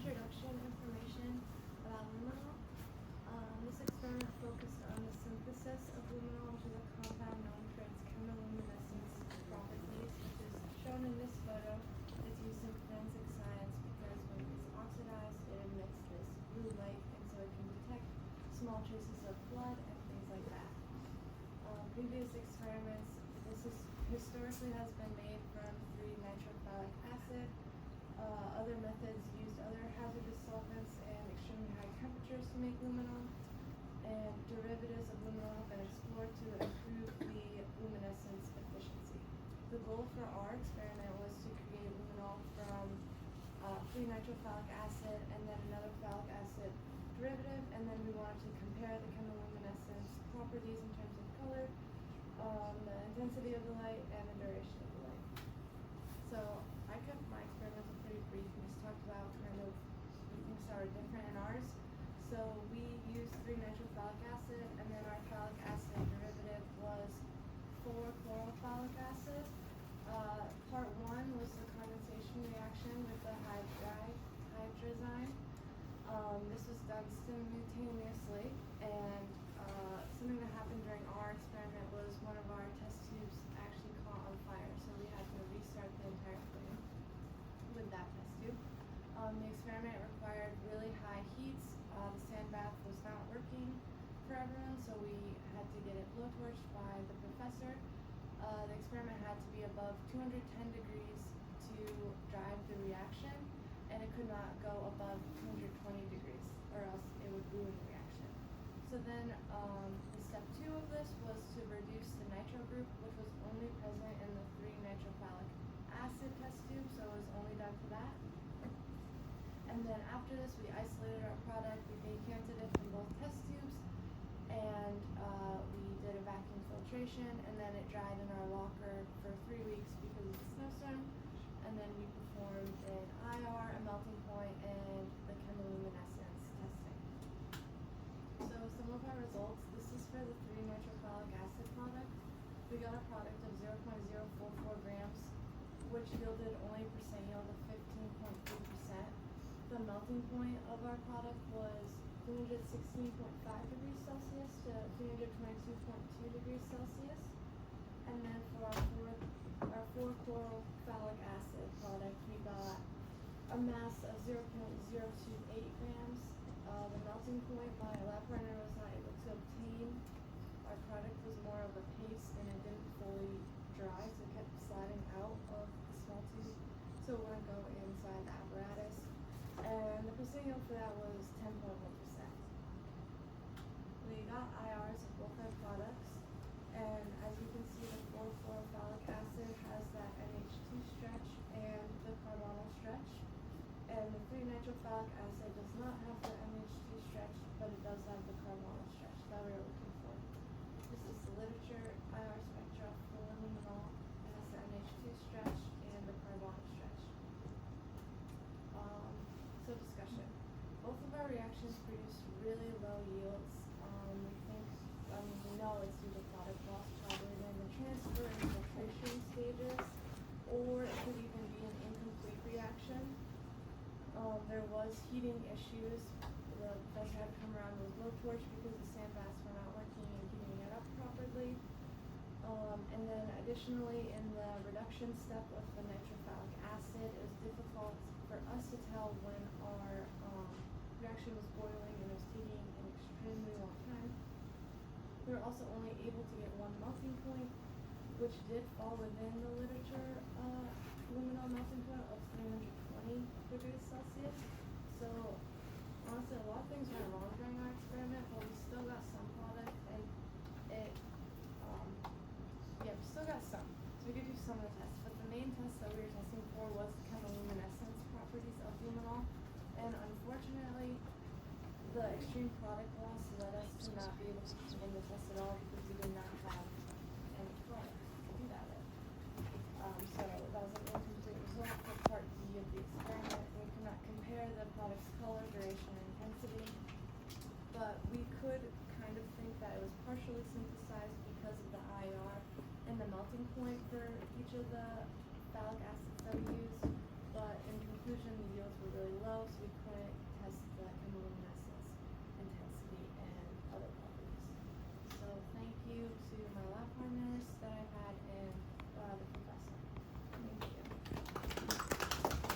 introduction information about luminol. This experiment focused on the synthesis of luminol, which is a compound known for its chemiluminescence properties, which is shown in this photo. It's used in forensic science because when it's oxidized, it emits this blue light, and so it can detect small traces of blood and things like that. Previous experiments, historically has been made from 3-nitrophthalic acid. Other methods used other hazardous solvents and extremely high temperatures to make luminol, and derivatives of luminol have been explored to improve the luminescence efficiency. The goal for our experiment was to create luminol from 3-nitrophthalic acid and then another phthalic acid derivative, and then we wanted to compare the chemiluminescence properties in terms of color, the intensity of the light, and the duration of the light. So I kept my experiments pretty brief and just talked about kind of the things that are different in ours. So we used 3-nitrophthalic acid, and then our phthalic acid derivative was 4-chlorophthalic acid. Part 1 was the condensation reaction with the hydrazine. This was done simultaneously, and something that happened during our experiment was one of our test tubes actually caught on fire, so we had to restart the entire thing with that test tube. The experiment required really high heats. The sand bath was not working for everyone, so we had to get it blowtorched by the professor. The experiment had to be above 210 degrees to drive the reaction, and it could not go above 220 degrees, or else it would ruin the reaction. So then the step 2 of this was to reduce the nitro group, which was only present in the 3-nitrophthalic acid test tube, so it was only done for that. And then after this, we isolated our product, we decanted it from both test tubes, and we did a vacuum filtration, and then it dried in our locker for 3 weeks because of the snowstorm. And then we performed an IR, a melting point, and the chemiluminescence testing. So some of our results, this is for the 3-nitrophthalic acid product. We got a product of 0.044 grams, which yielded only a percent yield of 15.3%. The melting point of our product was 316.5 degrees Celsius to 322.2 degrees Celsius. And then for our 4-chlorophthalic acid product, we got a mass of 0.028 grams. The melting point, my lab partner was not able to obtain. Our product was more of a paste and it didn't fully dry, so it kept sliding out of the small tube, so it wouldn't go inside the apparatus. And the percent yield for that was 10.1%. We got IRs of both our products, and as you can see, the 4-chlorophthalic acid has that NH2 stretch and the carbonyl stretch, and the 3-nitrophthalic acid does not have the NH2 stretch, but it does have the carbonyl stretch that we were looking for. This is the literature IR spectra for luminol. It has the NH2 stretch and the carbonyl stretch. So discussion. Both of our reactions produced really low yields. We know it's due to product loss, probably in the transfer and filtration stages, or it could even be an incomplete reaction. There was heating issues. The professor had to come around with a blowtorch because the sand baths were not working and heating it up properly. And then additionally, in the reduction step of the nitrophthalic acid, it was difficult for us to tell when our reaction was boiling and it was taking an extremely long time. We were also only able to get one melting point, which did fall within the literature luminol melting point of 320 degrees Celsius. So honestly, a lot of things went wrong during our experiment, but we still got some product, and we still got some. So we could do some of the tests, but the main test that we were testing for was the chemiluminescence properties of luminol, and unfortunately, the extreme product loss led us to not be able to perform the test at all because we did not have any product to do that with. So that was an incomplete result for part D of the experiment. We could not compare the product's color, duration, and intensity, but we could kind of think that it was partially synthesized because of the IR and the melting point for each of the phthalic acids that we used.